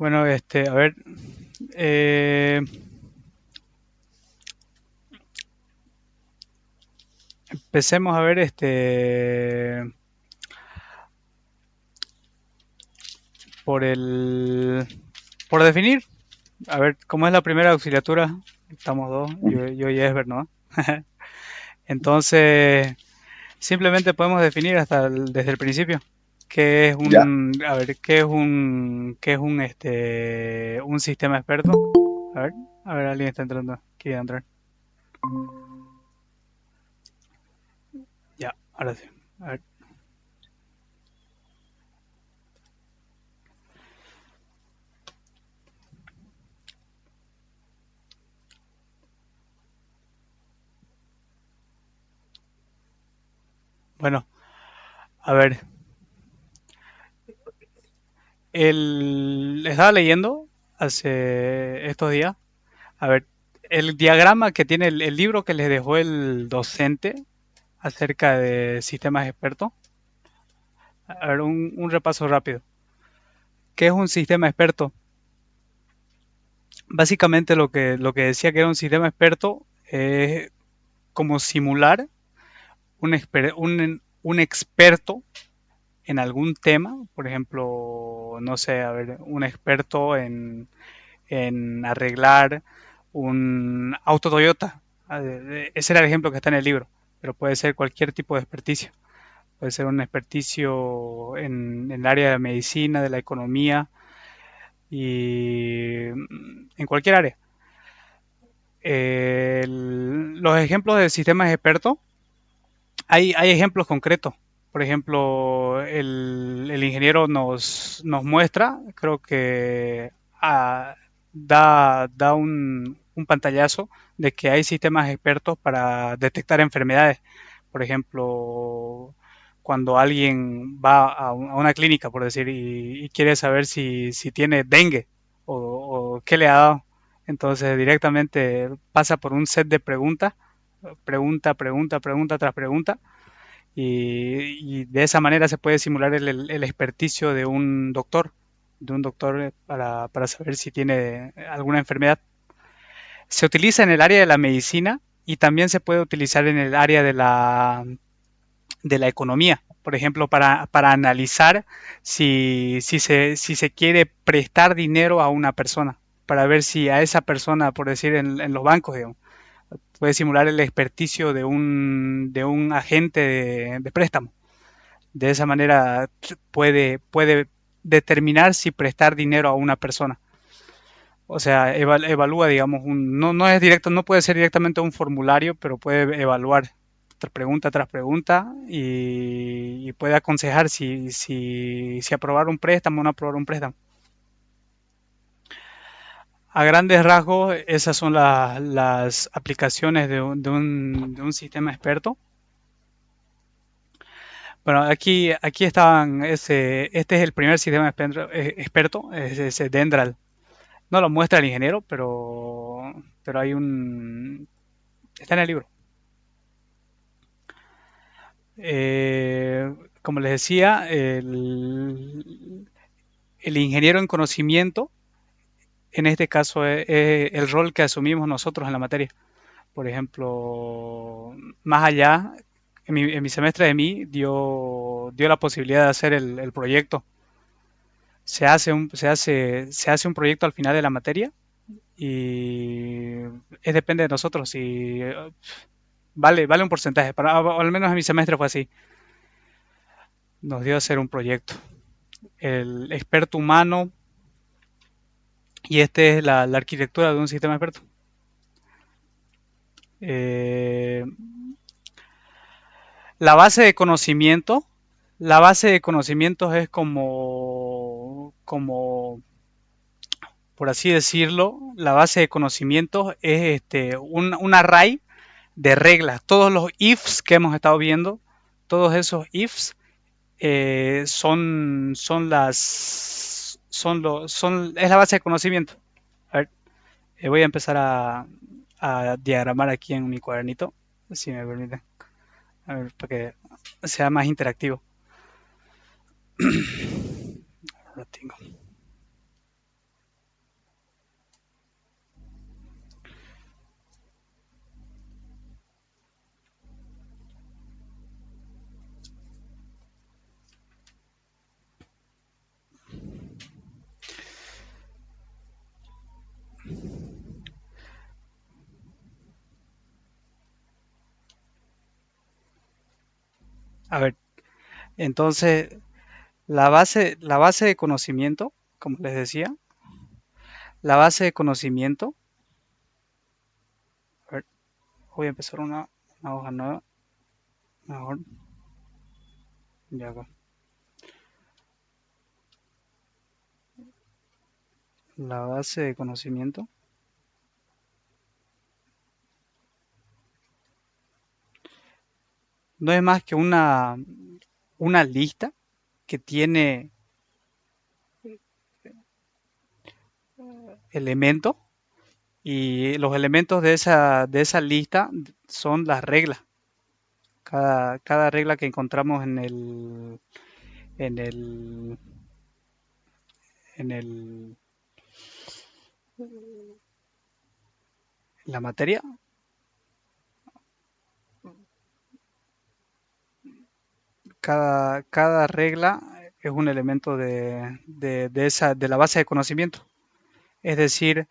Bueno, a ver, eh, empecemos a ver, por por definir, a ver, ¿cómo es la primera auxiliatura? Estamos dos, yo y Esber, ¿no? Entonces, simplemente podemos definir desde el principio qué es Ya. a ver, qué es un sistema experto. A ver, alguien está entrando, quiere entrar. Ya, ahora sí. A ver, bueno, a ver, estaba leyendo hace estos días. A ver, el diagrama que tiene el libro que les dejó el docente acerca de sistemas expertos. A ver, un repaso rápido. ¿Qué es un sistema experto? Básicamente lo que decía que era un sistema experto es como simular un experto en algún tema. Por ejemplo, no sé, a ver, un experto en arreglar un auto Toyota. Ese era el ejemplo que está en el libro, pero puede ser cualquier tipo de experticio. Puede ser un experticio en el área de la medicina, de la economía y en cualquier área. Los ejemplos de sistemas expertos, hay ejemplos concretos. Por ejemplo, el ingeniero nos muestra, creo que ah, da un pantallazo de que hay sistemas expertos para detectar enfermedades. Por ejemplo, cuando alguien va a una clínica, por decir, y quiere saber si tiene dengue o qué le ha dado. Entonces directamente pasa por un set de preguntas, pregunta tras pregunta, y de esa manera se puede simular el experticio de un doctor para saber si tiene alguna enfermedad. Se utiliza en el área de la medicina y también se puede utilizar en el área de la economía. Por ejemplo, para analizar si se quiere prestar dinero a una persona, para ver si a esa persona, por decir, en los bancos, digamos, puede simular el experticio de un agente de préstamo. De esa manera puede determinar si prestar dinero a una persona. O sea, evalúa, digamos, no es directo, no puede ser directamente un formulario, pero puede evaluar pregunta tras pregunta y puede aconsejar si aprobar un préstamo o no aprobar un préstamo. A grandes rasgos, esas son las aplicaciones de un sistema experto. Bueno, aquí estaban, este es el primer sistema experto, es ese Dendral. No lo muestra el ingeniero, pero hay está en el libro. Como les decía, el ingeniero en conocimiento, en este caso, es el rol que asumimos nosotros en la materia. Por ejemplo, más allá, en mi semestre de mí dio la posibilidad de hacer el proyecto. Se hace un proyecto al final de la materia y depende de nosotros si vale un porcentaje. O al menos en mi semestre fue así. Nos dio a hacer un proyecto. El experto humano, y este es la arquitectura de un sistema experto. Eh, la base de conocimiento, la base de conocimientos es como por así decirlo, la base de conocimientos es un array de reglas. Todos los ifs que hemos estado viendo, todos esos ifs es la base de conocimiento. A ver, voy a empezar a diagramar aquí en mi cuadernito, si me permiten, a ver, para que sea más interactivo. Lo tengo. A ver, entonces la base de conocimiento, como les decía, la base de conocimiento, a ver, voy a empezar una hoja nueva, mejor, ya va. La base de conocimiento no es más que una lista que tiene elementos y los elementos de esa lista son las reglas. Cada regla que encontramos en el, en el, en la materia, cada regla es un elemento de la base de conocimiento. Es decir,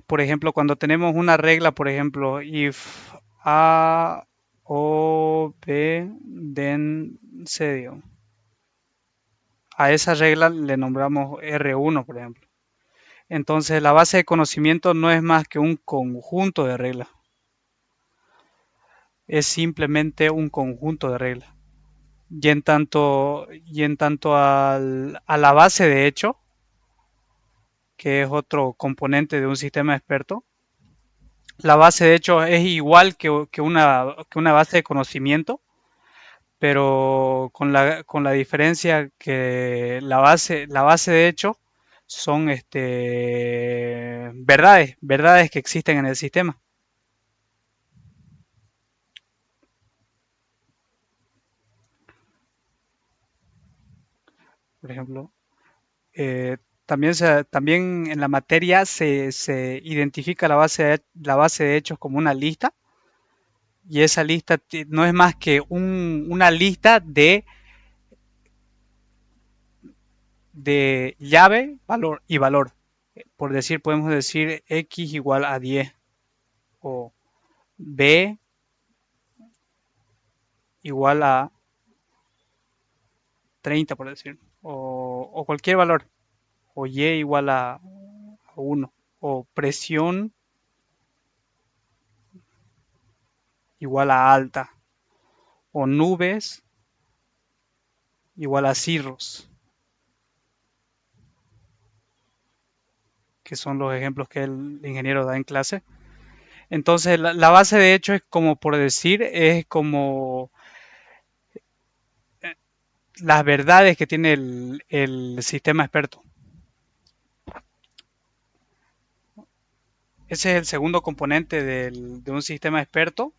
por ejemplo, cuando tenemos una regla, por ejemplo, if A o B, then C, digamos. A esa regla le nombramos R1, por ejemplo. Entonces, la base de conocimiento no es más que un conjunto de reglas, es simplemente un conjunto de reglas. Y en tanto a la base de hecho, que es otro componente de un sistema experto, la base de hecho es igual que una base de conocimiento, pero con la diferencia que la base de hecho son verdades que existen en el sistema. Por ejemplo, también en la materia se identifica la base de hechos como una lista, y esa lista no es más que una lista de llave, valor y valor. Por decir, podemos decir x igual a 10 o b igual a 30, por decir, o cualquier valor, o y igual a 1, o presión igual a alta, o nubes igual a cirros, que son los ejemplos que el ingeniero da en clase. Entonces, la base de hecho es como por decir, es como las verdades que tiene el sistema experto. Ese es el segundo componente de un sistema experto.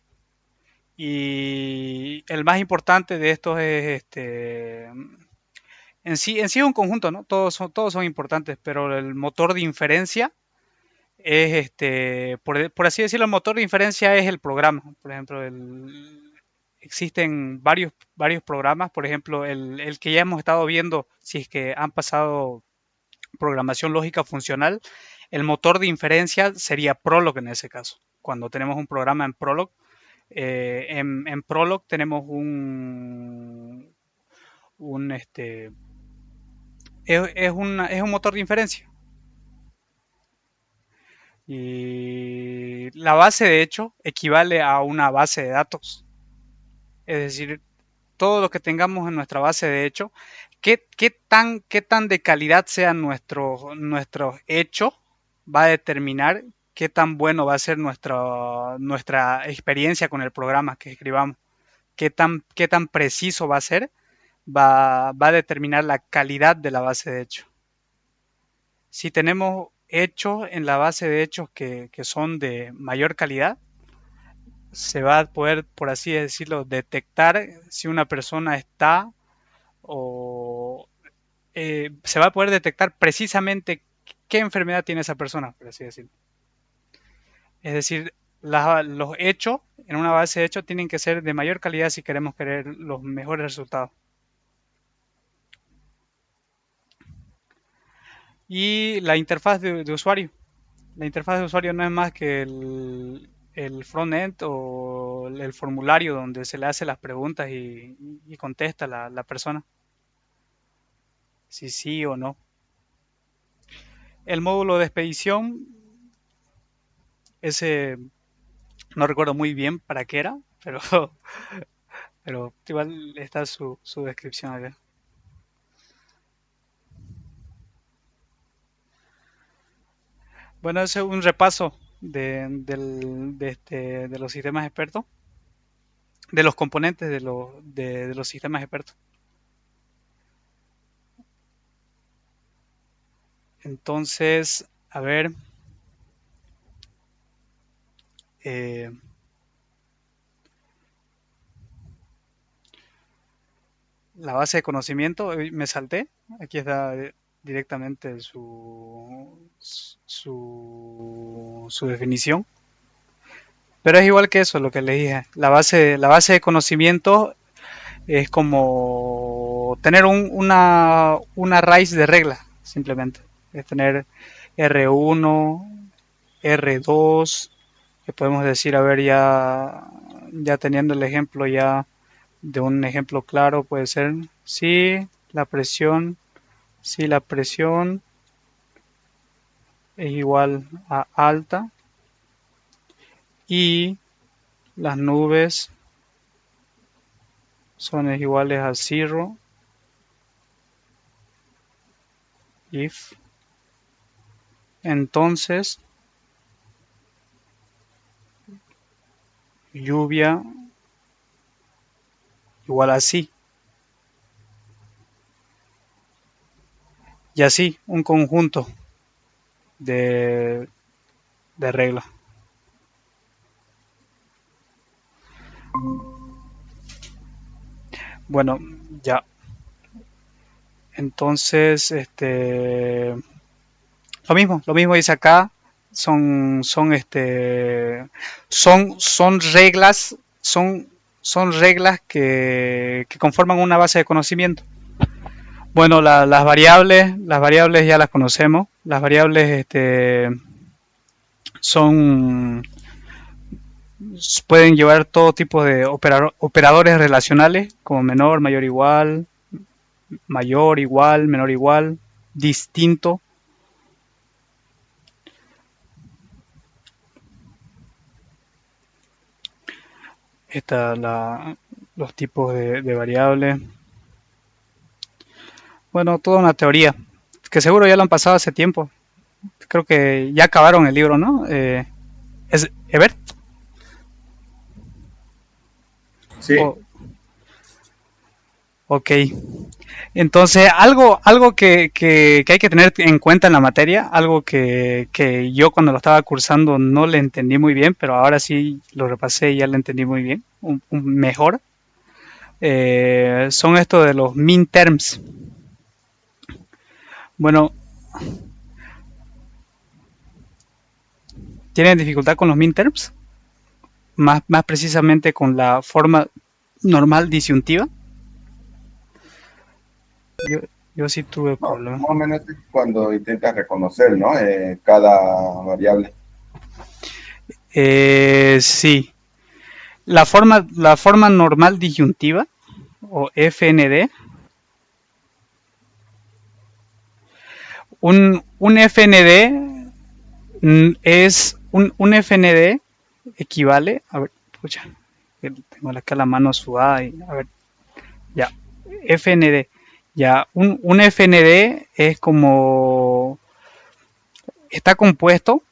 Y el más importante de estos es en sí es un conjunto, ¿no? Todos son importantes, pero el motor de inferencia es por así decirlo, el motor de inferencia es el programa. Por ejemplo, existen varios programas, por ejemplo, el que ya hemos estado viendo, si es que han pasado programación lógica funcional, el motor de inferencia sería Prolog en ese caso. Cuando tenemos un programa en Prolog, en Prolog tenemos es un motor de inferencia. Y la base, de hecho, equivale a una base de datos. Es decir, todo lo que tengamos en nuestra base de hecho, qué tan de calidad sean nuestros hechos, va a determinar qué tan bueno va a ser nuestra experiencia con el programa que escribamos. Qué tan preciso va a ser, va a determinar la calidad de la base de hechos. Si tenemos hechos en la base de hechos que son de mayor calidad, se va a poder, por así decirlo, detectar si una persona está o se va a poder detectar precisamente qué enfermedad tiene esa persona, por así decirlo. Es decir, los hechos en una base de hechos tienen que ser de mayor calidad si queremos querer los mejores resultados. Y la interfaz de usuario. La interfaz de usuario no es más que el front-end o el formulario donde se le hace las preguntas y contesta la persona si sí o no. El módulo de expedición, ese no recuerdo muy bien para qué era, pero, pero igual está su descripción acá. Bueno, ese es un repaso de los sistemas expertos, de los componentes de los sistemas expertos. Entonces, a ver, eh, la base de conocimiento, me salté, aquí está directamente su definición, pero es igual que eso, lo que le dije, la base de conocimiento es como tener una raíz de reglas, simplemente, es tener R1, R2, que podemos decir, a ver, ya teniendo el ejemplo ya de un ejemplo claro, puede ser si la presión es igual a alta y las nubes son iguales a cero if entonces lluvia igual a sí y así un conjunto de, de reglas. Bueno, ya. Entonces, lo mismo dice acá, son reglas, son reglas que conforman una base de conocimiento. Bueno, las variables ya las conocemos. Las variables son pueden llevar todo tipo de operadores relacionales, como menor, mayor, igual, menor, igual, distinto. Esta, los tipos de variables. Bueno, toda una teoría, que seguro ya lo han pasado hace tiempo. Creo que ya acabaron el libro, ¿no? ¿Es Ebert? Sí, O, ok. Entonces, algo que hay que tener en cuenta en la materia, algo que yo cuando lo estaba cursando no le entendí muy bien, pero ahora sí lo repasé y ya lo entendí muy bien, un mejor, son esto de los min terms. Bueno, ¿tienen dificultad con los min terms? Más precisamente con la forma normal disyuntiva. Yo, yo sí tuve no, problemas. más o menos es cuando intentas reconocer, ¿no? Cada variable. Sí, la forma normal disyuntiva o FND, un FND es un FND equivale, a ver, pucha, tengo acá la mano sudada y, a ver, ya, FND, ya, un FND es como, está compuesto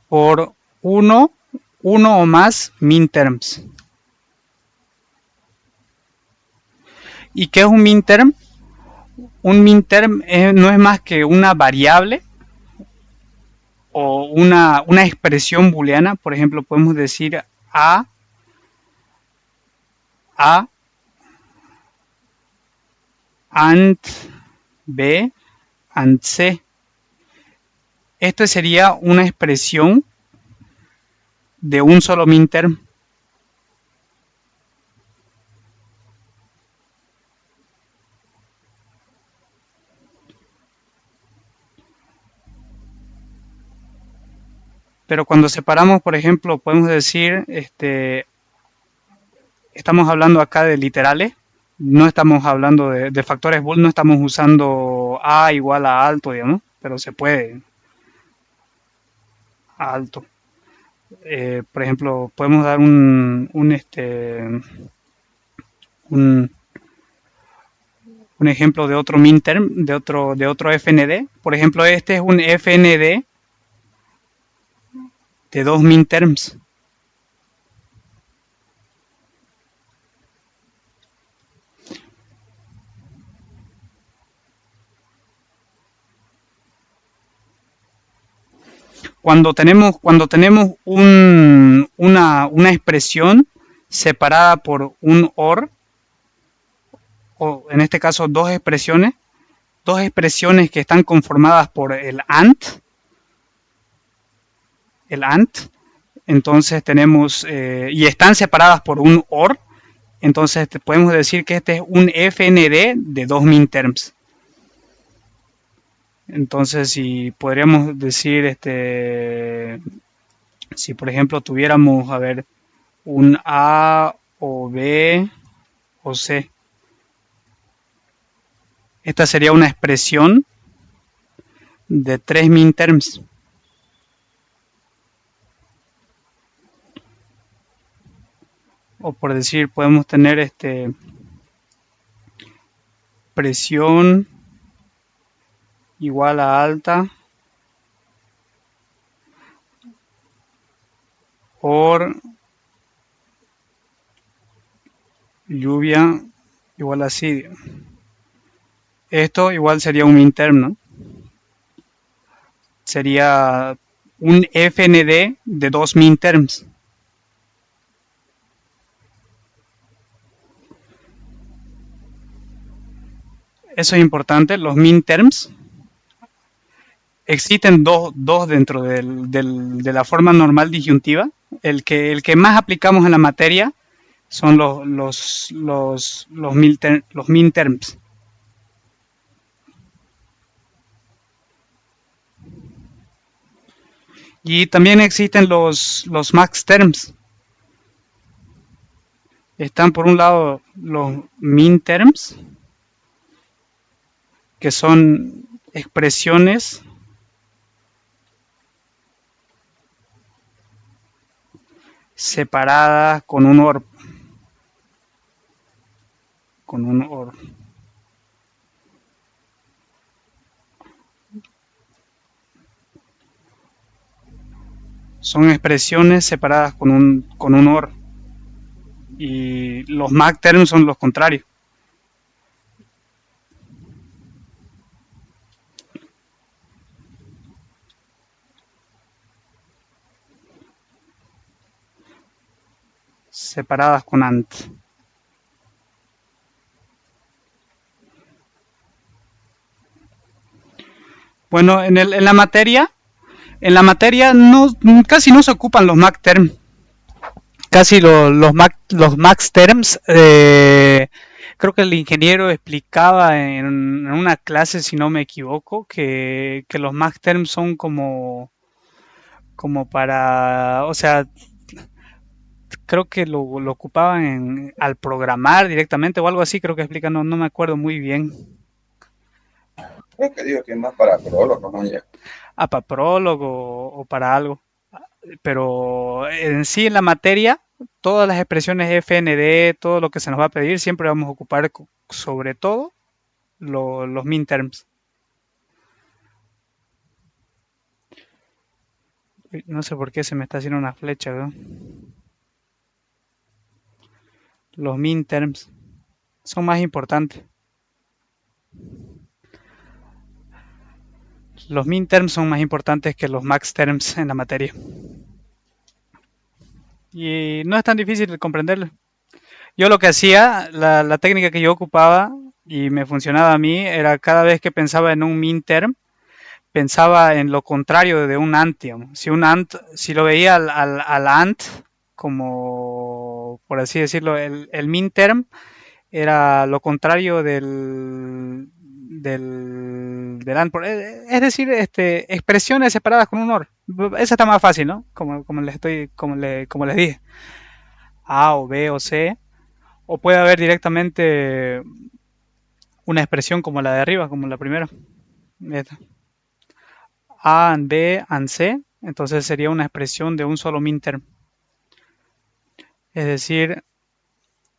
por uno, uno o más minterms. ¿Y qué es un minterm? Un minterm no es más que una variable o una expresión booleana. Por ejemplo, podemos decir A and B and C. Esta sería una expresión de un solo minterm. Pero cuando separamos, por ejemplo, podemos decir, estamos hablando acá de literales, no estamos hablando de factores bool, no estamos usando a igual a alto, digamos, pero se puede a alto. Por ejemplo, podemos dar un, un ejemplo de otro minterm, de otro FND. Por ejemplo, este es un FND de dos minterms. Cuando tenemos una expresión separada por un OR, o en este caso dos expresiones que están conformadas por el AND, entonces tenemos, y están separadas por un OR, entonces podemos decir que este es un FND de dos minterms. Entonces, si podríamos decir, si por ejemplo tuviéramos, a ver, un A o B o C, esta sería una expresión de tres minterms. O por decir, podemos tener presión igual a alta por lluvia igual a así. Esto igual sería un minterm, ¿no? Sería un FND de dos minterms. Eso es importante, los minterms. Existen dos dentro de la forma normal disyuntiva. El que más aplicamos en la materia son los minterms. Y también existen los max terms. Están por un lado los min terms, que son expresiones separadas con un OR. Con un OR. Son expresiones separadas con un OR. Y los max terms son los contrarios. Separadas con ANT. Bueno, en la materia no, casi no se ocupan los max terms. Casi los max terms, creo que el ingeniero explicaba en una clase, si no me equivoco, que los max terms son como para, o sea, creo que lo ocupaban al programar directamente o algo así, creo que explica, no me acuerdo muy bien. Creo que digo que es más para prólogo, ¿no? Ya. Para prólogo o para algo. Pero en sí, en la materia, todas las expresiones FND, todo lo que se nos va a pedir, siempre vamos a ocupar sobre todo los min terms. No sé por qué se me está haciendo una flecha, ¿no? Los min terms son más importantes. Los min terms son más importantes que los max terms en la materia. Y no es tan difícil de comprenderlo. Yo lo que hacía, la técnica que yo ocupaba y me funcionaba a mí, era cada vez que pensaba en un min term, pensaba en lo contrario de un ant, digamos. Si lo veía al ant como, por así decirlo, el min term era lo contrario del AND. Es decir, expresiones separadas con un OR. Esa está más fácil, ¿no? Como les dije. A o B o C. O puede haber directamente una expresión como la de arriba, como la primera. Esta. A and B and C. Entonces sería una expresión de un solo minterm. Es decir,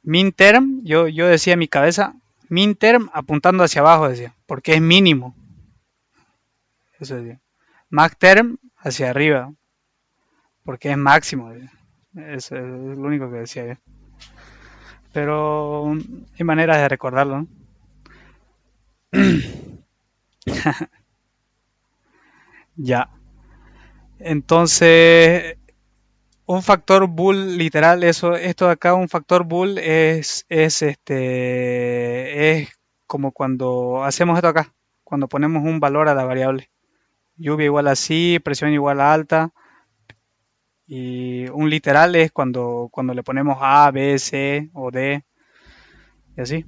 minterm, yo decía en mi cabeza, minterm apuntando hacia abajo, decía, porque es mínimo. Eso decía. Maxterm hacia arriba, porque es máximo. Eso es lo único que decía yo. Pero hay maneras de recordarlo, ¿no? Ya. Entonces, un factor bool literal, esto de acá, un factor bool es como cuando hacemos esto acá, cuando ponemos un valor a la variable. Lluvia igual a así, presión igual a alta. Y un literal es cuando le ponemos A, B, C o D y así.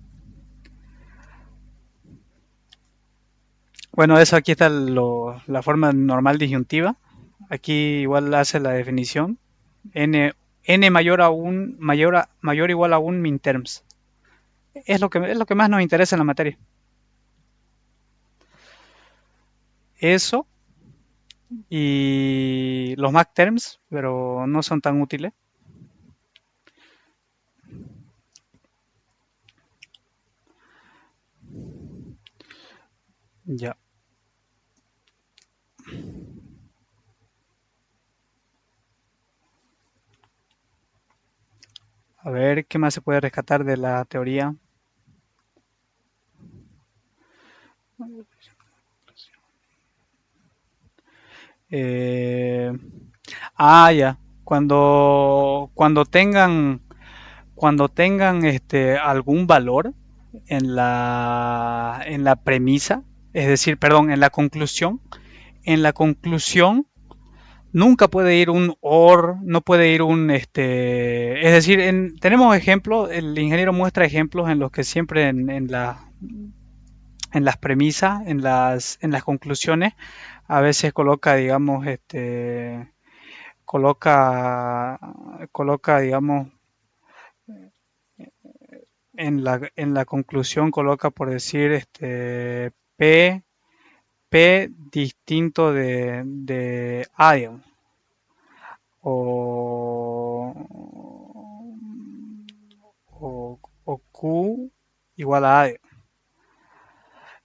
Bueno, eso aquí está la forma normal disyuntiva. Aquí igual hace la definición. N mayor a un mayor o igual a un min terms. Es lo que más nos interesa en la materia. Eso y los max terms, pero no son tan útiles. Ya. A ver, ¿qué más se puede rescatar de la teoría? Eh, ya. Cuando tengan algún valor en la premisa, es decir, perdón, en la conclusión nunca puede ir un or, no puede ir es decir, tenemos ejemplos, el ingeniero muestra ejemplos en los que siempre en las premisas, en las conclusiones, a veces coloca, digamos, coloca, digamos, en la conclusión coloca por decir P distinto de A, digamos, o, o Q igual a A.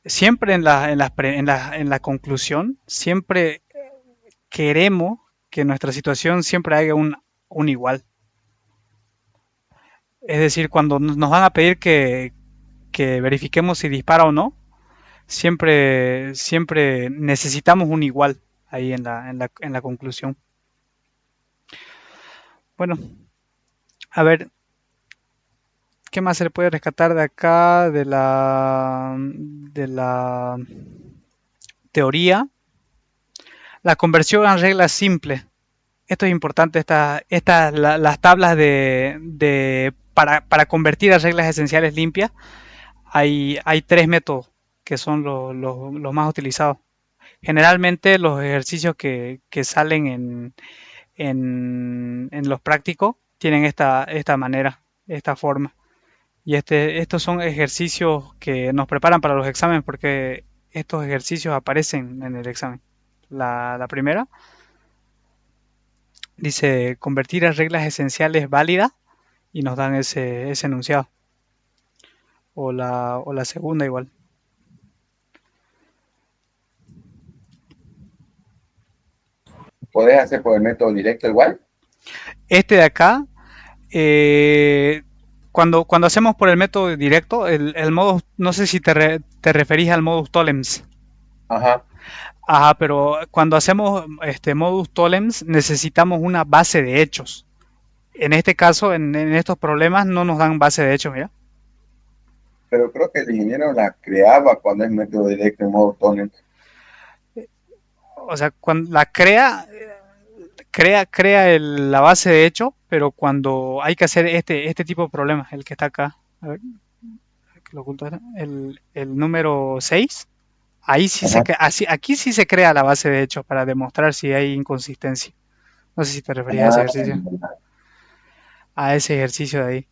Siempre en la conclusión, siempre queremos que nuestra situación siempre haya un igual. Es decir, cuando nos van a pedir que verifiquemos si dispara o no, siempre necesitamos un igual ahí en la conclusión. Bueno, a ver, ¿qué más se le puede rescatar de acá de la teoría? La conversión a reglas simples. Esto es importante, las tablas para convertir a reglas esenciales limpias. Hay tres métodos que son los más utilizados. Generalmente los ejercicios que salen en los prácticos tienen esta manera, esta forma. Y estos son ejercicios que nos preparan para los exámenes porque estos ejercicios aparecen en el examen. La primera dice convertir a reglas esenciales válidas y nos dan ese enunciado. O la segunda igual. ¿Podés hacer por el método directo igual? Este de acá, eh, cuando hacemos por el método directo, el modo, no sé si te referís al modus tollens. Ajá. Ajá, pero cuando hacemos modus tollens necesitamos una base de hechos. En este caso, en estos problemas no nos dan base de hechos, mira. Pero creo que el ingeniero la creaba cuando es método directo en modo tonel. O sea, cuando la crea la base de hecho, pero cuando hay que hacer este tipo de problemas, el que está acá, a ver, que lo oculto, el número 6, Ahí sí Ajá. así, aquí sí se crea la base de hechos para demostrar si hay inconsistencia. No sé si te referías a ese Ah, ejercicio, a ese ejercicio de ahí.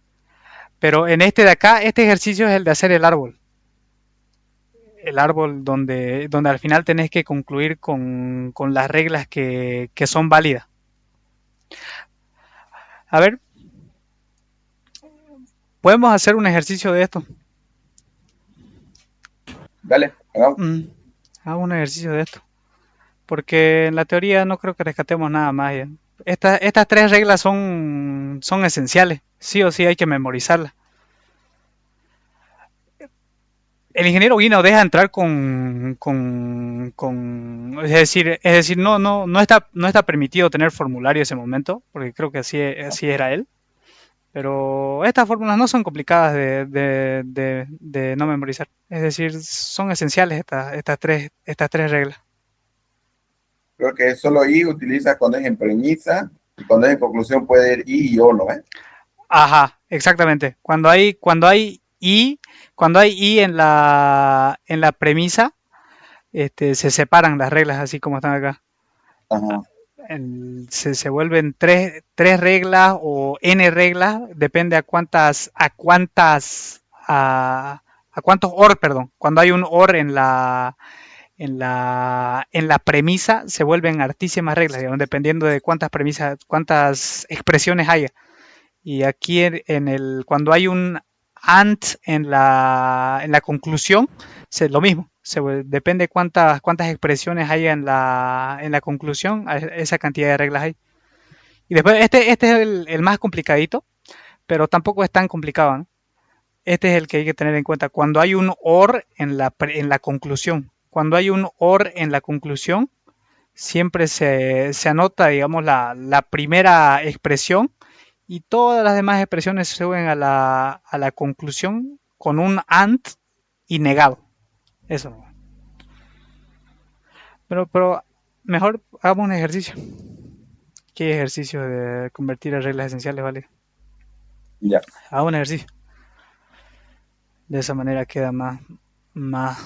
Pero en este de acá, este ejercicio es el de hacer el árbol. El árbol donde al final tenés que concluir con las reglas que son válidas. A ver, podemos hacer un ejercicio de esto. dale, hagamos. Mm, hago un ejercicio de esto. Porque en la teoría no creo que rescatemos nada más. Ya. Estas tres reglas son esenciales. Sí o sí hay que memorizarlas. El ingeniero Guino deja entrar es decir, no está permitido tener formulario ese momento, porque creo que así era él. Pero estas fórmulas no son complicadas de no memorizar. Es decir, son esenciales estas tres reglas. Creo que solo I utiliza cuando es en premisa y cuando es en conclusión puede ir I y O, ¿no? Ajá, exactamente. Cuando hay i en la premisa, se separan las reglas así como están acá. Ajá. Se vuelven tres reglas o n reglas, depende a cuántos or, perdón. Cuando hay un or en la premisa, se vuelven hartísimas reglas, digamos, dependiendo de cuántas expresiones haya. Y aquí cuando hay un and en la conclusión, lo mismo. Depende cuántas expresiones hay en la conclusión, esa cantidad de reglas hay. Y después, este es el más complicadito, pero tampoco es tan complicado, ¿no? Este es el que hay que tener en cuenta. Cuando hay un or en la conclusión, cuando hay un or en la conclusión, siempre se anota, digamos, la primera expresión y todas las demás expresiones se suben a la conclusión con un and y negado. Eso no. Pero mejor hagamos un ejercicio. ¿Qué ejercicio de convertir en reglas esenciales, vale? Ya. Hagamos un ejercicio. De esa manera queda más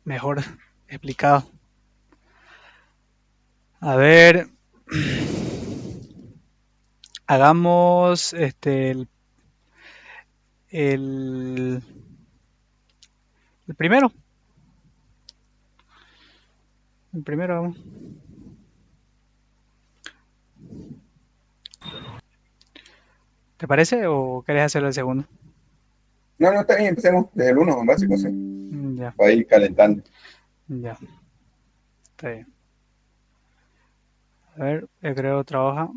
mejor explicado. A ver, hagamos el, el primero. El primero, vamos. ¿Te parece o querés hacerlo el segundo? No, no, está bien, empecemos desde el uno, básico, sí. Ya, Para ir calentando. ya, está bien. A ver, he creado otra hoja.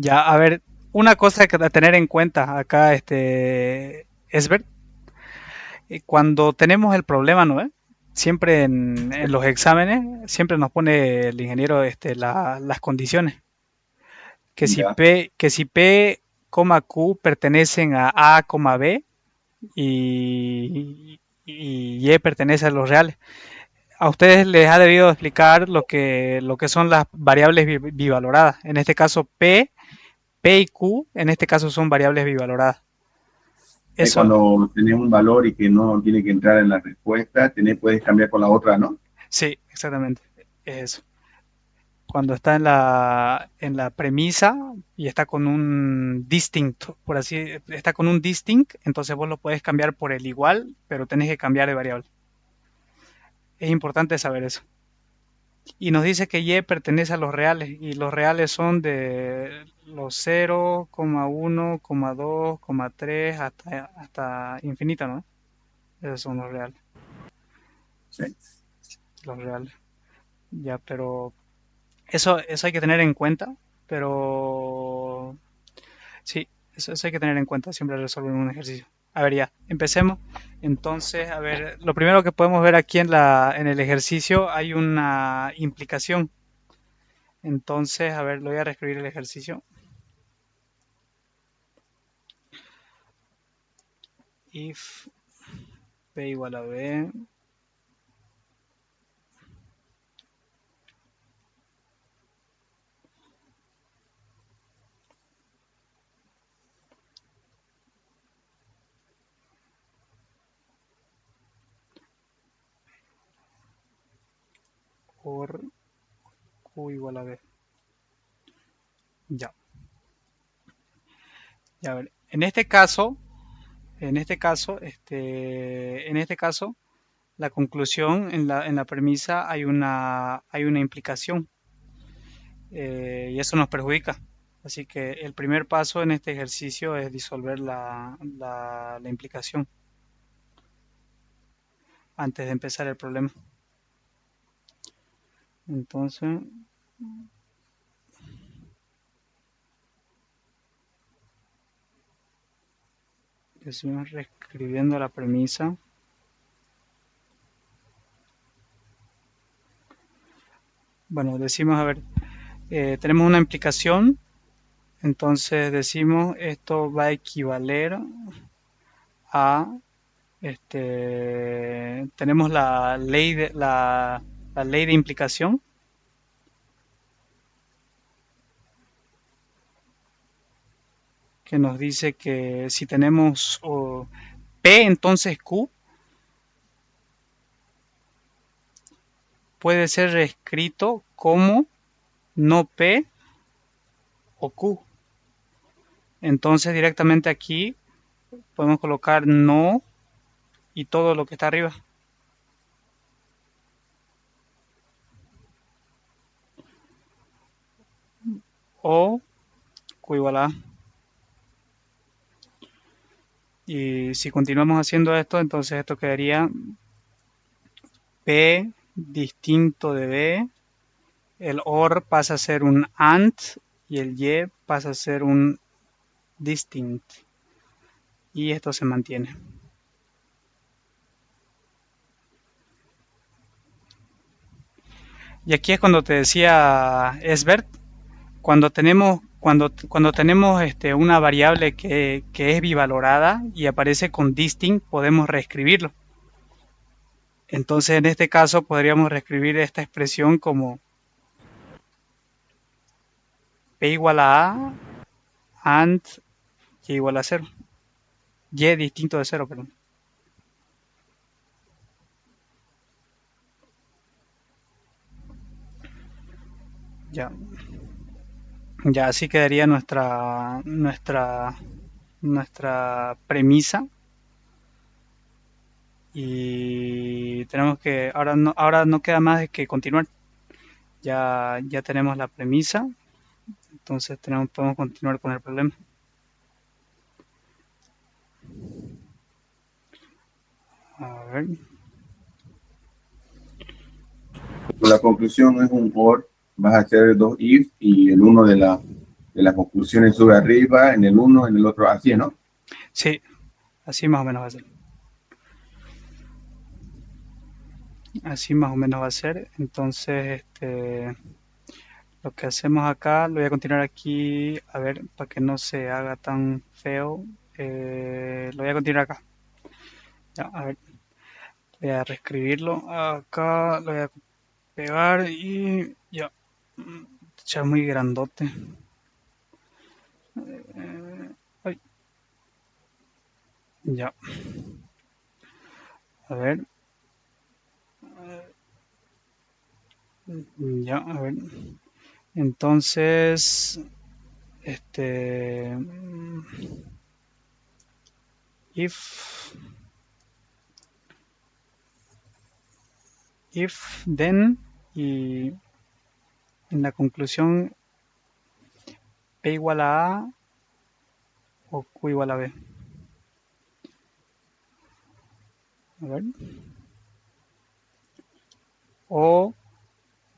Ya, a ver, una cosa que tener en cuenta acá, Esbert, cuando tenemos el problema, ¿no? Siempre en los exámenes, siempre nos pone el ingeniero las condiciones. Ya. Que si P, Q pertenecen a, B y Y pertenece a los reales. A ustedes les ha debido explicar lo que son las variables bivaloradas. En este caso, P y Q, en este caso son variables bivaloradas. Ahí Eso, cuando tenés un valor y que no tiene que entrar en la respuesta, puedes cambiar con la otra, ¿no? sí, exactamente. Es eso. Cuando está en la premisa y está con un distinct, por así, está con un distinct, entonces vos lo puedes cambiar por el igual, pero tenés que cambiar de variable. Es importante saber eso. Y nos dice que Y pertenece a los reales y los reales son de los 0,1, 2, 3 hasta infinito, ¿no? Esos son Sí. los reales. Ya, pero eso hay que tener en cuenta, pero sí, eso hay que tener en cuenta siempre al resolver un ejercicio. A ver, ya, empecemos. Entonces, a ver, lo primero que podemos ver aquí en el ejercicio hay una implicación. Entonces, a ver, lo voy a reescribir el ejercicio. If p igual a b, or q igual a b. Ya, ya a ver. En este caso, la conclusión en la premisa hay una implicación y eso nos perjudica. Así que el primer paso en este ejercicio es disolver la implicación antes de empezar el problema. Entonces, decimos reescribiendo la premisa. Bueno, decimos, a ver, tenemos una implicación, entonces decimos esto va a equivaler a, tenemos la ley de implicación que nos dice que si tenemos P, entonces Q puede ser reescrito como no P o Q. Entonces directamente aquí podemos colocar no y todo lo que está arriba. O Q igual a. Y si continuamos haciendo esto, entonces esto quedaría P distinto de B. El OR pasa a ser un AND y el Y pasa a ser un distinct. Y esto se mantiene. Y aquí es cuando te decía Esbert, cuando tenemos una variable que es bivalorada y aparece con distinct, podemos reescribirlo. Entonces, en este caso, podríamos reescribir esta expresión como p igual a and y igual a 0. Y distinto de 0, perdón. Ya, ya así quedaría nuestra premisa. Y tenemos que, ahora no queda más de que continuar. Ya tenemos la premisa, entonces podemos continuar con el problema. A ver, La conclusión es un OR, vas a hacer dos if y el uno de las conclusiones sube arriba, en el uno, en el otro, así, ¿no? sí, así más o menos va a ser. Así más o menos va a ser. Entonces, lo que hacemos acá, lo voy a continuar aquí, a ver, para que no se haga tan feo. Lo voy a continuar acá. Ya, a ver, voy a reescribirlo. Acá lo voy a pegar y ya. Ya es muy grandote. Ay, ya. A ver, ya, a ver. Entonces, este, if, then, y en la conclusión P igual a A o Q igual a B. A ver. O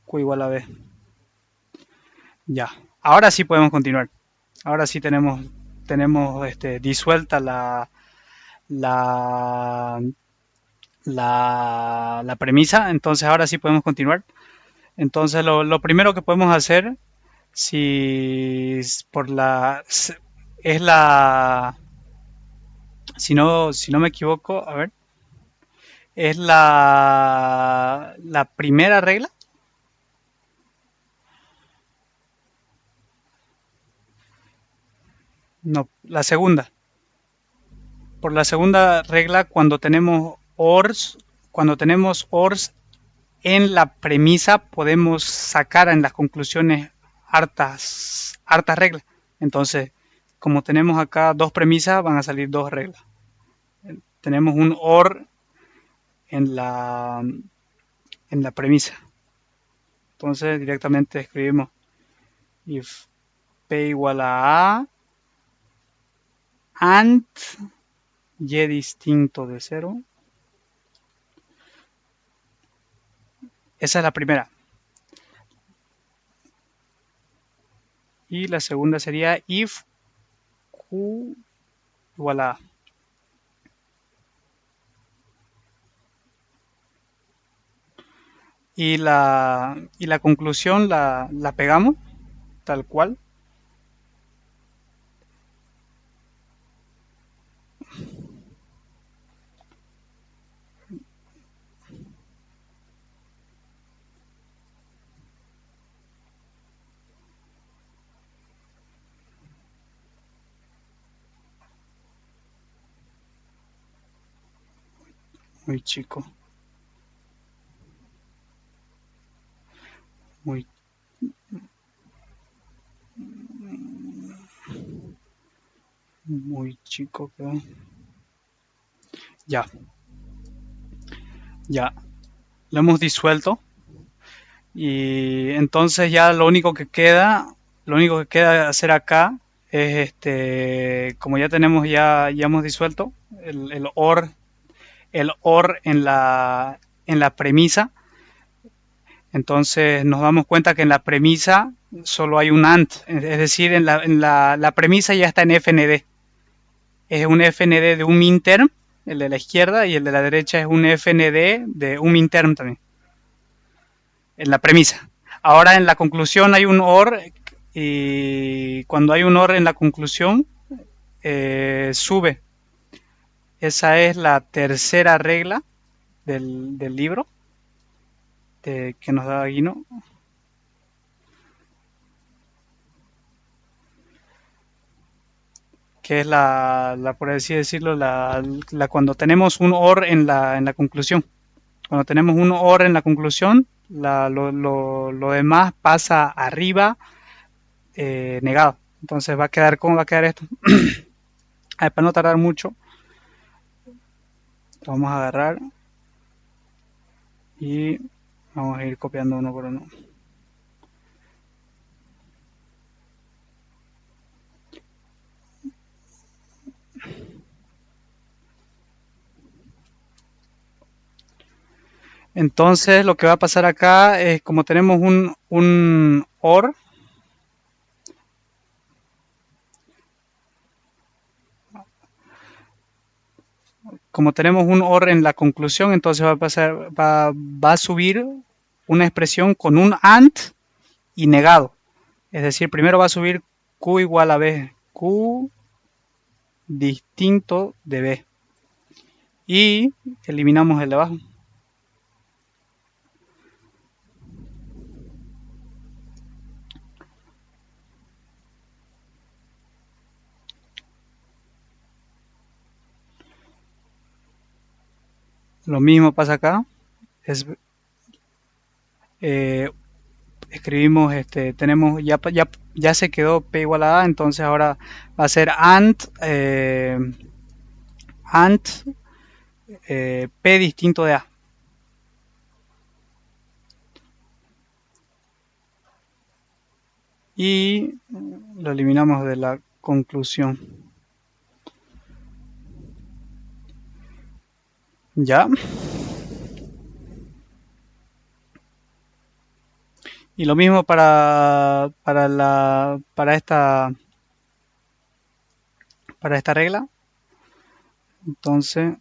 Q igual a B. Ya. Ahora sí podemos continuar. Ahora sí tenemos disuelta la premisa. Entonces ahora sí podemos continuar. Entonces lo primero que podemos hacer, si por la es la, si no me equivoco, a ver, es la primera regla. No, la segunda. Por la segunda regla, cuando tenemos ORs en la premisa, podemos sacar en las conclusiones hartas reglas. Entonces, como tenemos acá dos premisas, van a salir dos reglas. Tenemos un OR en en la premisa. Entonces, directamente escribimos if p igual a and y distinto de cero. Esa es la primera. Y la segunda sería if q igual a. Y la conclusión la pegamos tal cual. Muy chico, muy, muy chico. Ya, ya. Lo hemos disuelto. Y entonces ya lo único que queda hacer acá es como ya tenemos, ya hemos disuelto el OR en la premisa. Entonces nos damos cuenta que en la premisa solo hay un AND, es decir, la premisa ya está en FND. Es un FND de un minterm, el de la izquierda, y el de la derecha es un FND de un minterm también, en la premisa. Ahora en la conclusión hay un OR, y cuando hay un OR en la conclusión, sube. Esa es la tercera regla del libro que nos da Guino. Que es por así decirlo, cuando tenemos un OR en la conclusión. Cuando tenemos un OR en la conclusión, lo demás pasa arriba negado. Entonces va a quedar, ¿cómo va a quedar esto? A ver, para no tardar mucho, lo vamos a agarrar y vamos a ir copiando uno por uno. Entonces lo que va a pasar acá es como tenemos un OR, como tenemos un OR en la conclusión, entonces va a subir una expresión con un AND y negado. Es decir, primero va a subir Q igual a B, Q distinto de B. Y eliminamos el de abajo. Lo mismo pasa acá. Es, eh, escribimos, tenemos, ya se quedó P igual a A, entonces ahora va a ser AND P distinto de A. Y lo eliminamos de la conclusión. Ya. Y lo mismo para esta regla. Entonces,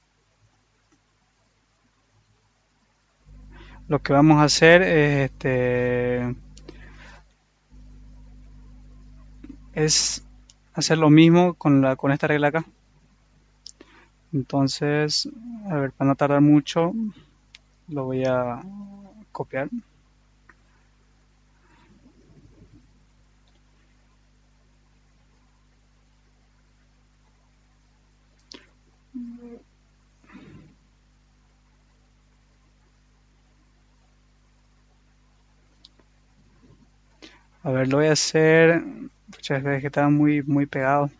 lo que vamos a hacer es hacer lo mismo con esta regla acá. Entonces, a ver, para no tardar mucho, lo voy a copiar. A ver, lo voy a hacer. Muchas veces que estaba muy pegado.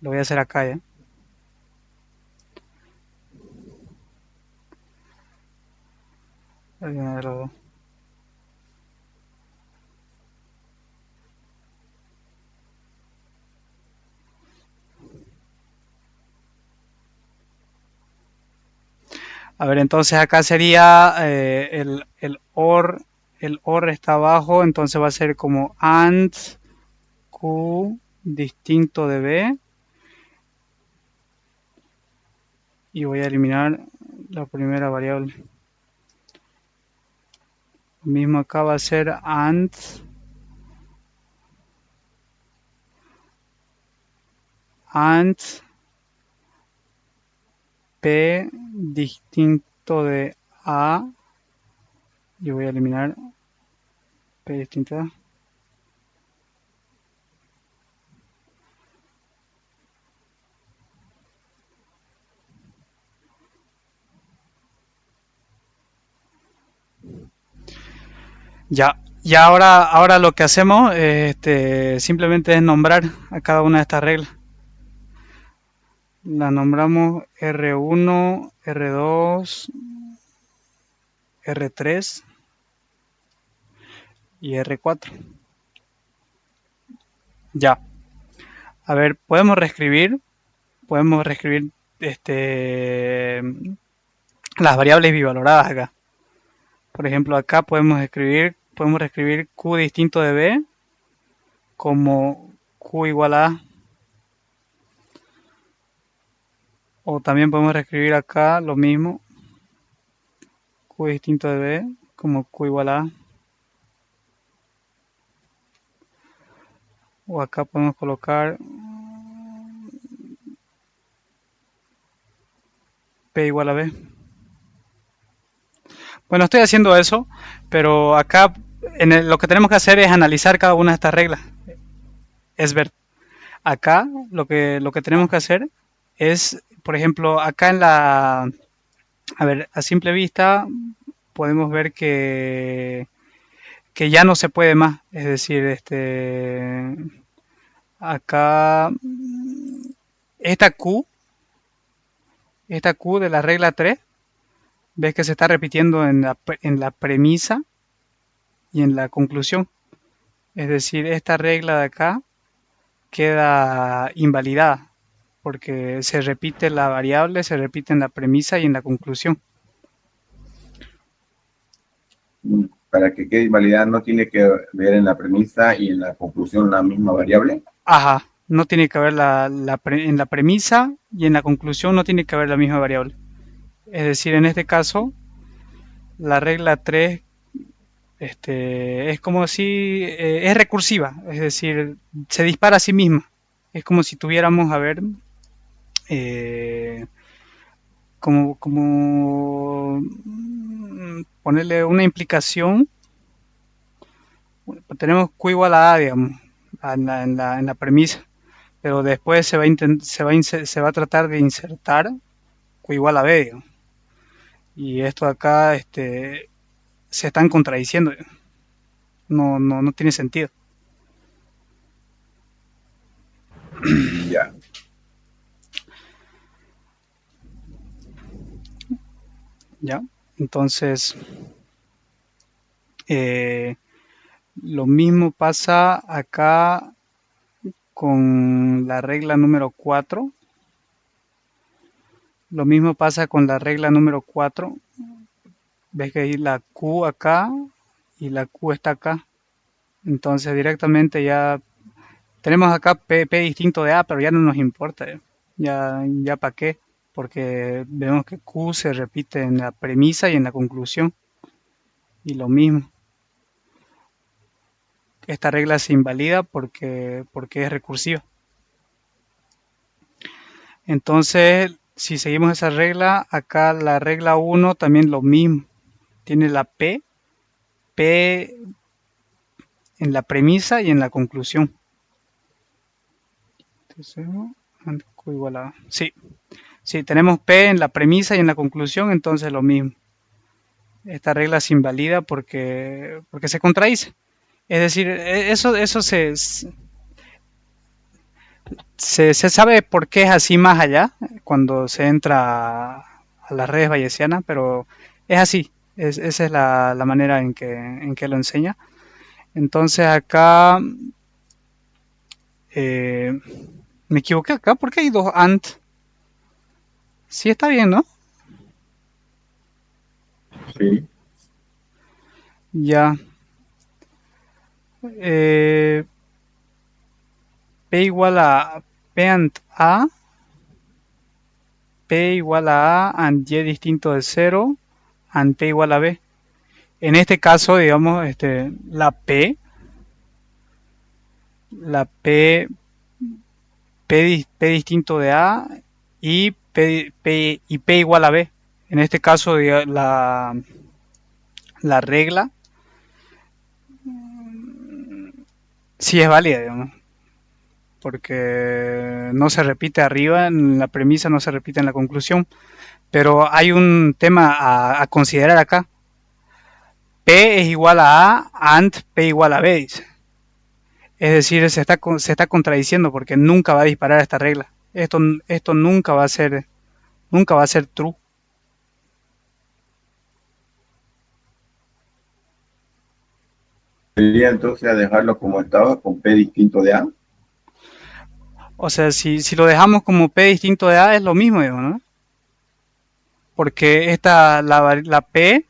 Lo voy a hacer acá ya. Alguno de los dos. A ver, entonces acá sería el OR está abajo, entonces va a ser como AND Q distinto de B y voy a eliminar la primera variable. Lo mismo acá va a ser AND P distinto de A y voy a eliminar P distinto de A. Ya, y ahora lo que hacemos simplemente es nombrar a cada una de estas reglas. La nombramos R1, R2, R3 y R4. Ya. A ver, podemos reescribir las variables bivaloradas acá. Por ejemplo, acá podemos reescribir Q distinto de B como Q igual a. O también podemos reescribir acá lo mismo, Q distinto de B como Q igual a. O acá podemos colocar P igual a B. Bueno, estoy haciendo eso, pero acá lo que tenemos que hacer es analizar cada una de estas reglas. Es ver, acá lo que tenemos que hacer es, por ejemplo, acá a ver, a simple vista podemos ver que ya no se puede más. Es decir, acá esta Q, esta Q de la regla 3, ves que se está repitiendo en la premisa y en la conclusión. Es decir, esta regla de acá queda invalidada porque se repite la variable, se repite en la premisa y en la conclusión. Para que quede invalidada, no tiene que ver en la premisa y en la conclusión la misma variable. Ajá, no tiene que haber en la premisa y en la conclusión no tiene que haber la misma variable. Es decir, en este caso, la regla 3 es como si es recursiva, es decir, se dispara a sí misma. Es como si tuviéramos, a ver, eh, como ponerle una implicación. Tenemos Q igual a A, digamos, en la premisa, pero después se va a tratar de insertar Q igual a B, digamos. Y esto de acá se están contradiciendo. No tiene sentido. Ya. ¿Ya? Entonces, eh, lo mismo pasa acá con la regla número 4. Lo mismo pasa con la regla número 4. Ves que hay la Q acá y la Q está acá. Entonces directamente ya tenemos acá P distinto de A, pero ya no nos importa. Ya para qué, porque vemos que Q se repite en la premisa y en la conclusión. Y lo mismo, esta regla se invalida porque es recursiva. Entonces, si seguimos esa regla, acá la regla uno también lo mismo. Tiene la P en la premisa y en la conclusión. Entonces, Q igual a... Sí, si tenemos P en la premisa y en la conclusión, entonces lo mismo. Esta regla se invalida porque se contradice. Es decir, eso se sabe por qué es así más allá, cuando se entra a las redes bayesianas, pero es así. Esa es la manera en que lo enseña. Entonces acá eh, me equivoqué acá porque hay dos AND. Sí está bien, ¿no? Sí. Ya. Eh, P igual a P AND A, P igual a A AND Y distinto de cero, AND P igual a B. En este caso, digamos, la P distinto de A y P igual a B. En este caso, la regla sí es válida, digamos, porque no se repite arriba en la premisa, no se repite en la conclusión. Pero hay un tema a considerar acá. P es igual a A, AND P igual a B, dice. Es decir, se está contradiciendo porque nunca va a disparar esta regla. Esto nunca va a ser true. Sería entonces a dejarlo como estaba, con P distinto de A. O sea, si lo dejamos como P distinto de A es lo mismo, digo, ¿no? Porque la P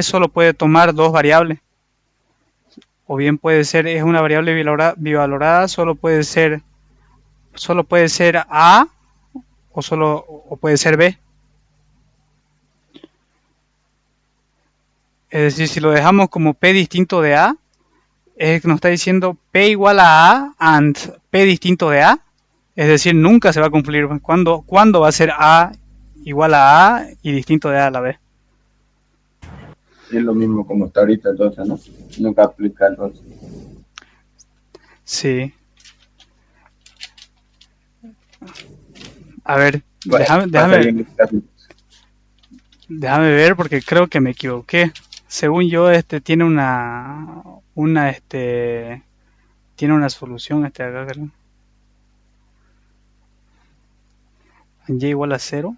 solo puede tomar dos variables. O bien puede ser, es una variable bivalorada, solo puede ser A o puede ser B. Es decir, si lo dejamos como P distinto de A, es que nos está diciendo P igual a A and P distinto de A. Es decir, nunca se va a cumplir. ¿Cuándo va a ser A igual a A y distinto de A a la B? Es lo mismo como está ahorita entonces, ¿no? Nunca aplica entonces. Sí. A ver, Bueno, déjame, pasa déjame, bien esta déjame ver porque creo que me equivoqué. Según yo, tiene una solución acá, creo. Y igual a cero.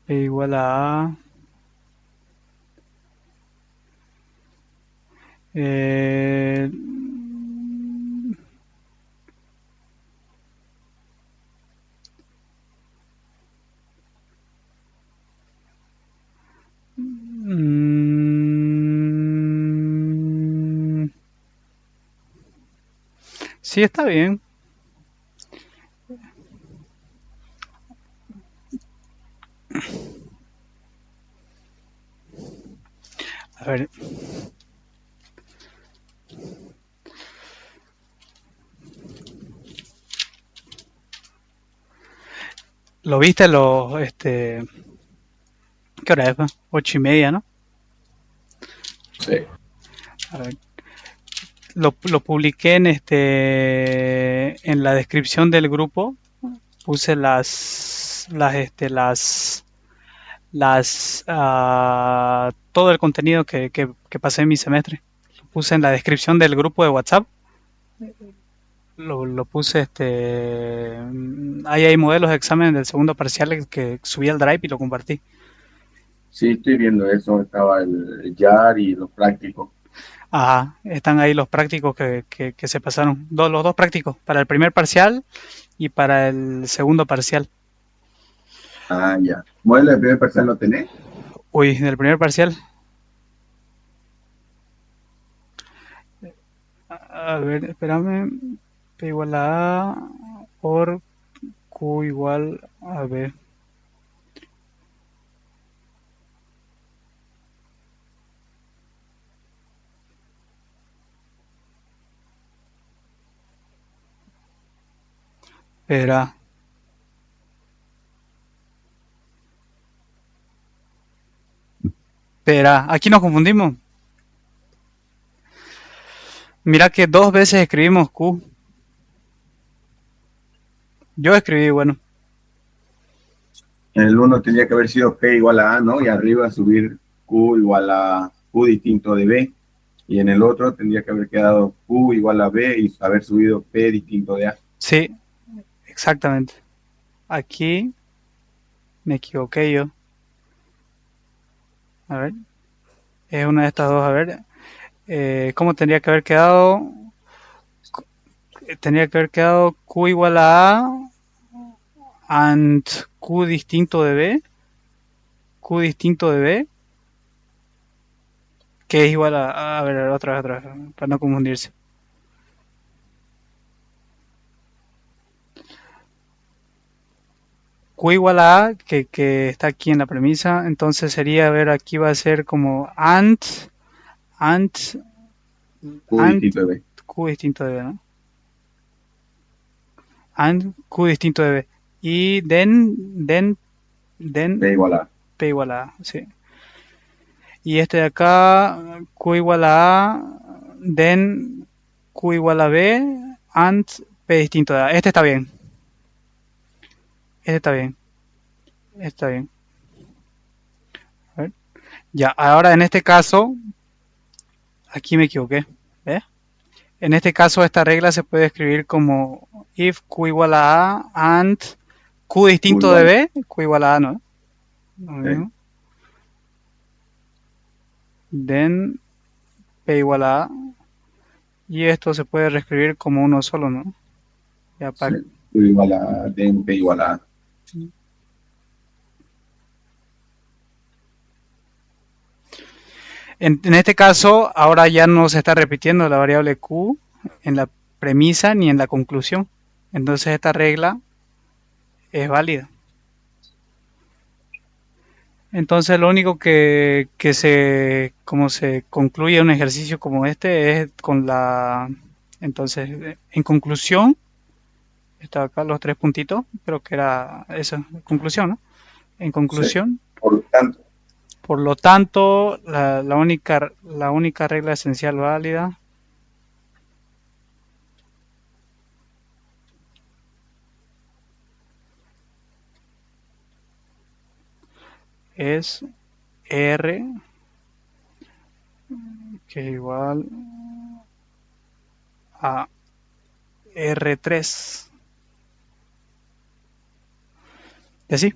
P igual a A. Eh, mm, sí, está bien. A ver, ¿lo viste? ¿Qué hora es? 8:30, ¿no? sí. A ver, lo publiqué en la descripción del grupo. Puse todo el contenido que pasé en mi semestre. Lo puse en la descripción del grupo de WhatsApp. Lo puse, ahí hay modelos de examen del segundo parcial que subí al Drive y lo compartí. Sí, estoy viendo eso. Estaba el YAR y los prácticos. Ajá, están ahí los prácticos que se pasaron. Los dos prácticos, para el primer parcial y para el segundo parcial. Ah, ya. Bueno, el primer parcial lo tenés. Uy, del primer parcial. A ver, espérame. P igual a A por Q igual a B. Espera, espera, aquí nos confundimos. Mira que dos veces escribimos Q. Yo escribí, bueno. En el uno tendría que haber sido P igual a A, ¿no? Y arriba subir Q igual a Q distinto de B. Y en el otro tendría que haber quedado Q igual a B y haber subido P distinto de A. Sí, exactamente. Aquí me equivoqué yo. A ver, es una de estas dos. A ver, ¿cómo tendría que haber quedado? Tendría que haber quedado Q igual a A and Q distinto de B. Q distinto de B, que es igual a ver, otra vez, para no confundirse. Q igual a A, que está aquí en la premisa, entonces sería, a ver, aquí va a ser como and, Q and distinto de B. Q distinto de B, ¿no? And Q distinto de B. Y then P igual a A. P igual a A, sí. Y este de acá, Q igual a A, then Q igual a B, and P distinto de A. Este está bien, este está bien, este está bien. A ver. Ya, ahora en este caso, aquí me equivoqué. ¿Ves? En este caso, esta regla se puede escribir como if Q igual a A and Q Q distinto de igual B, Q igual a A, ¿no? Lo a B. mismo. Then P igual a A. Y esto se puede reescribir como uno solo, ¿no? Ya Sí. para... Q igual a D, P igual a A. En este caso, ahora ya no se está repitiendo la variable Q en la premisa ni en la conclusión. Entonces esta regla es válida. Entonces lo único como se concluye un ejercicio como este es con la, entonces, en conclusión, está acá los tres puntitos, creo que era eso, conclusión, ¿no? En Sí. conclusión, Por lo tanto, por lo tanto, la única regla esencial válida es R, que es igual a R3. Y así.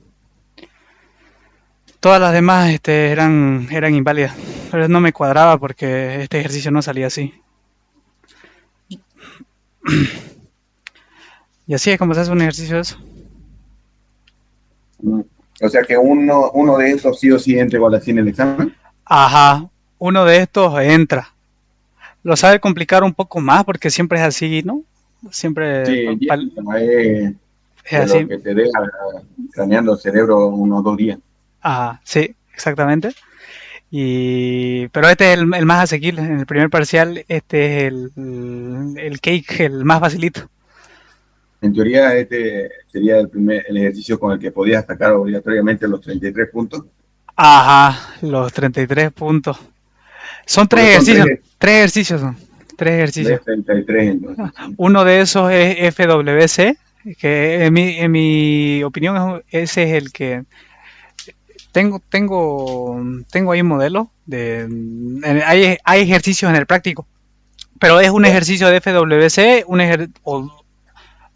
Todas las demás eran inválidas. Pero no me cuadraba porque este ejercicio no salía así. Y así es como se hace un ejercicio de eso. mm, o sea que uno de estos sí o sí entra igual así en el examen. Ajá, uno de estos entra. Lo sabe complicar un poco más porque siempre es así, ¿no? Siempre Sí, ya, no es es de lo así. que te deja craneando el cerebro unos 2 días. Ajá, sí, exactamente. Pero este es el más asequible. En el primer parcial, este es el cake, el más facilito. En teoría, este sería el ejercicio con el que podías sacar obligatoriamente los 33 puntos, Ajá, los 33 puntos. Son tres porque son ejercicios. Tres ejercicios son. Tres ejercicios. 33 entonces, sí. Uno de esos es FWC, que en mi opinión ese es el que tengo ahí modelos hay ejercicios en el práctico, pero es un Ya. ejercicio de FWC,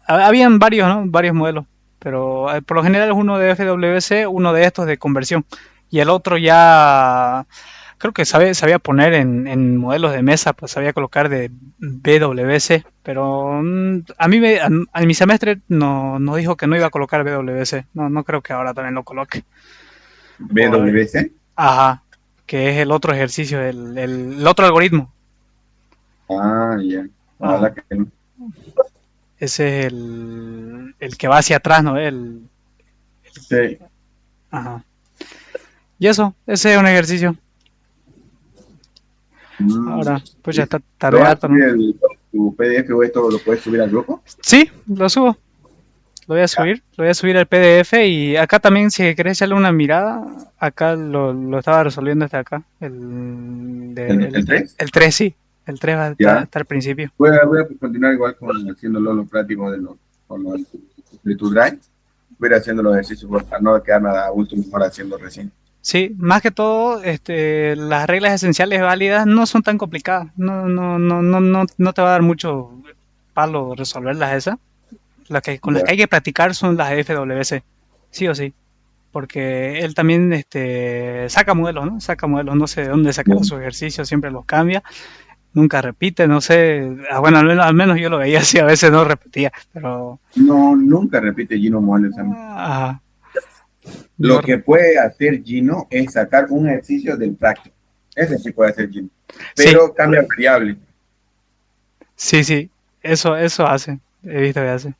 habían varios, ¿no? Varios modelos, pero por lo general es uno de FWC, uno de estos de conversión y el otro ya creo que sabía poner en modelos de mesa, pues sabía colocar de BWC, pero a mi semestre no dijo que no iba a colocar BWC. No creo que ahora también lo coloque. Por, BWC. ajá, que es el otro ejercicio, el otro algoritmo. Ah, ya. Ajá, Ojalá que no. Ese es el que va hacia atrás, ¿no? Sí. Ajá. Y eso, ese es un ejercicio. Mm, Ahora, pues ya está ¿Lo tarde vas a harto, subir ¿no? tu PDF o esto lo puedes subir al grupo? Sí, lo subo. Ya. Lo voy a subir al PDF y acá también si querés echarle una mirada, acá lo estaba resolviendo hasta acá. ¿El 3? El 3 sí, el 3 va a estar Ya. hasta el principio. Voy a continuar igual con haciéndolo lo práctico de tu drive. Voy a ir haciendo los ejercicios para no quedarme a la última hora haciendo recién. Sí, más que todo, las reglas esenciales válidas no son tan complicadas. No te va a dar mucho palo resolverlas esas. Con las Ya. que hay que practicar son las FWC, sí o sí. Porque él también saca modelos, ¿no? Saca modelos, no sé de dónde sacará Bueno, sus ejercicios, siempre los cambia, nunca repite, no sé. Bueno, al menos yo lo veía así, a veces no repetía, pero no, nunca repite Gino Moll el examen. ah, no, Lo que puede hacer Gino es sacar un ejercicio del práctico. Ese sí puede hacer Gino. sí, Pero cambia variable. sí, sí, eso hace, he visto que hace.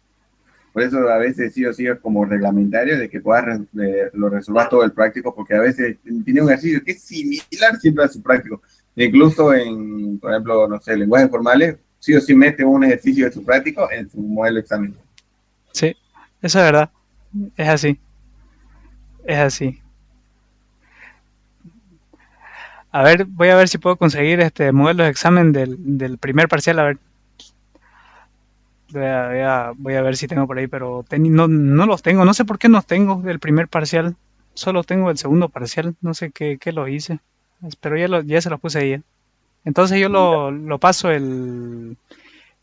Por eso a veces sí o sí es como reglamentario de que puedas lo resolvas todo el práctico, porque a veces tiene un ejercicio que es similar siempre a su práctico. Incluso en, por ejemplo, no sé, lenguajes formales, sí o sí mete un ejercicio de su práctico en su modelo de examen. Sí, eso es verdad, es así, es así. A ver, voy a ver si puedo conseguir este modelo de examen del primer parcial, a ver. Voy a ver si tengo por ahí, pero no los tengo. No sé por qué no tengo del primer parcial. Solo tengo el segundo parcial. No sé qué lo hice. Pero ya se los puse ahí. Entonces yo lo paso el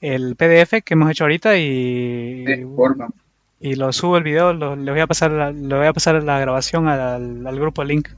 PDF que hemos hecho ahorita Sí, forma. y lo subo el video. Le voy a pasar la grabación al grupo link.